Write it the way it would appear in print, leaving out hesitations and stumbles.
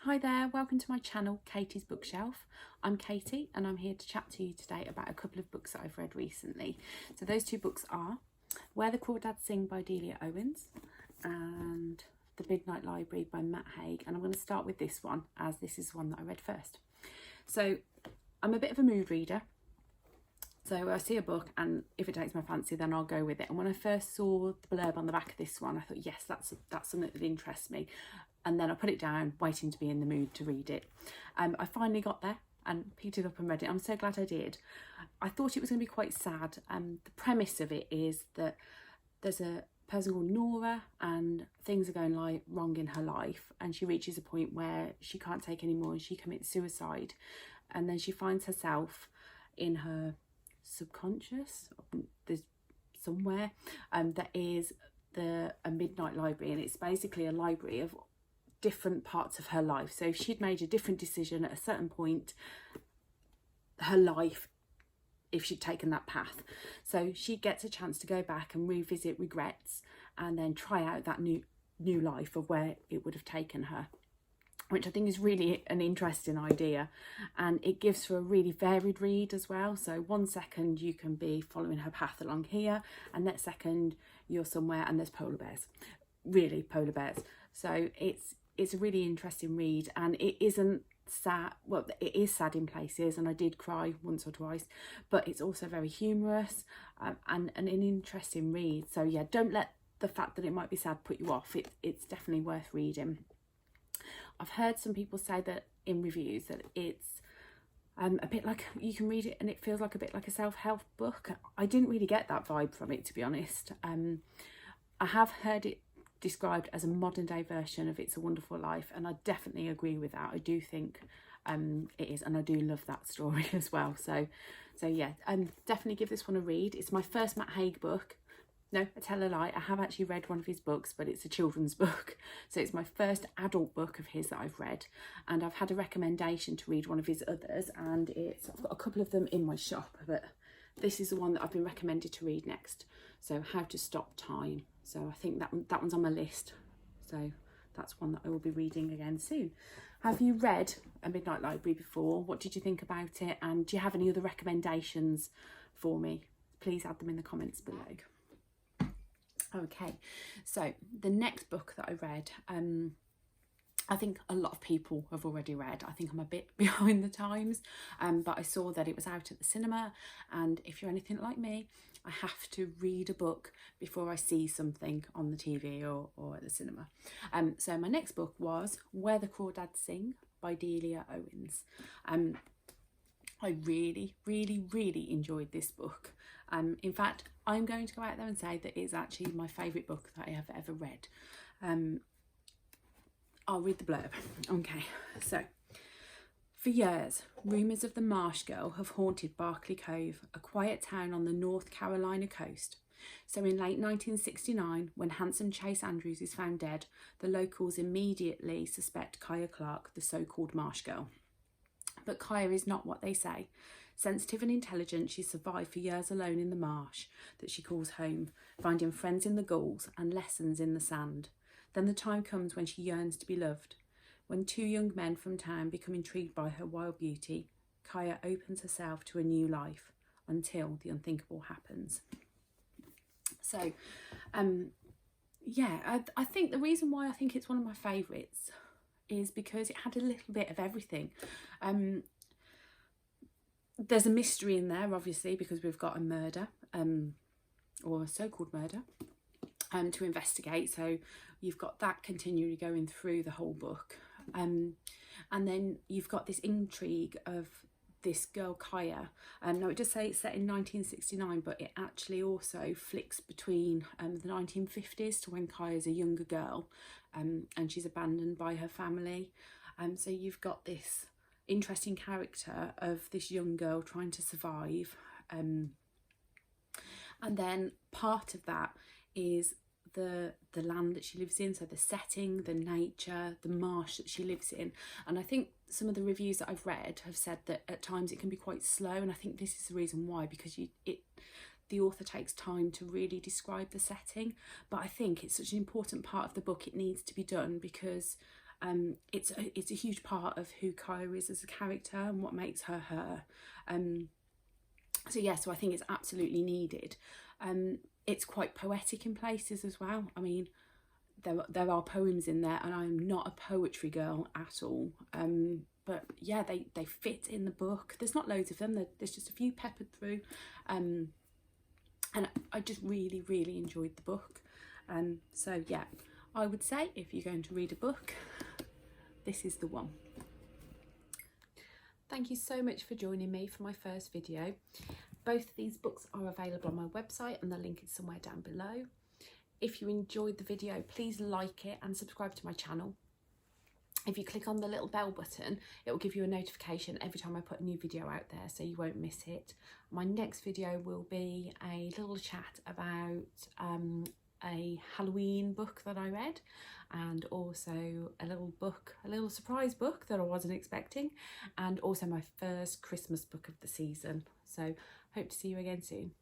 Hi there, welcome to my channel, Katie's Bookshelf. I'm Katie and I'm here to chat to you today about a couple of books that I've read recently. So those two books are Where the Crawdads Sing by Delia Owens and The Midnight Library by Haig. And I'm going to start with this one as this is one that I read first. So I'm a bit of a mood reader. So I see a book and if it takes my fancy, then I'll go with it. And when I first saw the blurb on the back of this one, I thought, yes, that's something that interests me. And then I put it down, waiting to be in the mood to read it. I finally got there and picked it up and read it. I'm so glad I did. I thought it was going to be quite sad. The premise of it is that there's a person called Nora and things are going wrong in her life. And she reaches a point where she can't take any more and she commits suicide. And then she finds herself in her subconscious, there's somewhere, that is a midnight library. And it's basically a library of different parts of her life. So if she'd made a different decision at a certain point, her life, if she'd taken that path, so she gets a chance to go back and revisit regrets and then try out that new life of where it would have taken her, which I think is really an interesting idea, and it gives her a really varied read as well. So one second you can be following her path along here and next second you're somewhere and there's polar bears, really polar bears. So it's a really interesting read, and it isn't sad. Well, it is sad in places and I did cry once or twice, but it's also very humorous and an interesting read. So yeah, don't let the fact that it might be sad put you off. It's definitely worth reading. I've heard some people say that in reviews that it's a bit like, you can read it and it feels like a bit like a self-help book. I didn't really get that vibe from it, to be honest. I have heard it described as a modern day version of It's a Wonderful Life, and I definitely agree with that. I do think it is, and I do love that story as well. So yeah, definitely give this one a read. It's my first Matt Haig book. No, I tell a lie, I have actually read one of his books, but it's a children's book. So it's my first adult book of his that I've read, and I've had a recommendation to read one of his others, and I've got a couple of them in my shop, but this is the one that I've been recommended to read next. So How to Stop Time. So I think that one's on my list. So that's one that I will be reading again soon. Have you read A Midnight Library before? What did you think about it? And do you have any other recommendations for me? Please add them in the comments below. Okay, so the next book that I read, I think a lot of people have already read. I think I'm a bit behind the times, but I saw that it was out at the cinema, and if you're anything like me, I have to read a book before I see something on the TV or at the cinema. So my next book was Where the Crawdads Sing by Delia Owens. I really, really, really enjoyed this book. In fact, I'm going to go out there and say that it's actually my favourite book that I have ever read. I'll read the blurb. Okay, so for years, rumours of the Marsh Girl have haunted Barclay Cove, a quiet town on the North Carolina coast. So in late 1969, when handsome Chase Andrews is found dead, the locals immediately suspect Kaya Clark, the so-called Marsh Girl. But Kaya is not what they say. Sensitive and intelligent, she survived for years alone in the marsh that she calls home, finding friends in the gulls and lessons in the sand. Then the time comes when she yearns to be loved. When two young men from town become intrigued by her wild beauty, Kaya opens herself to a new life until the unthinkable happens. So, yeah, I think the reason why I think it's one of my favourites is because it had a little bit of everything. There's a mystery in there, obviously, because we've got a murder, or a so-called murder, to investigate. So you've got that continually going through the whole book. And then you've got this intrigue of this girl, Kaya. Now, it does say it's set in 1969, but it actually also flicks between the 1950s to when Kaya's a younger girl, and she's abandoned by her family. So you've got this interesting character of this young girl trying to survive. And then part of that is the land that she lives in, so the setting, the nature, the marsh that she lives in. And I think some of the reviews that I've read have said that at times it can be quite slow, and I think this is the reason why, because the author takes time to really describe the setting. But I think it's such an important part of the book, it needs to be done, because It's a huge part of who Kaya is as a character and what makes her her. So yeah, so I think it's absolutely needed. It's quite poetic in places as well. I mean, there are poems in there, and I'm not a poetry girl at all. But yeah, they fit in the book. There's not loads of them. There's just a few peppered through. And I just really, really enjoyed the book. So yeah, I would say if you're going to read a book, this is the one. Thank you so much for joining me for my first video. Both of these books are available on my website, and the link is somewhere down below. If you enjoyed the video, please like it and subscribe to my channel. If you click on the little bell button, it will give you a notification every time I put a new video out there, so you won't miss it. My next video will be a little chat about a Halloween book that I read, and also a little surprise book that I wasn't expecting, and also my first Christmas book of the season. So hope to see you again soon.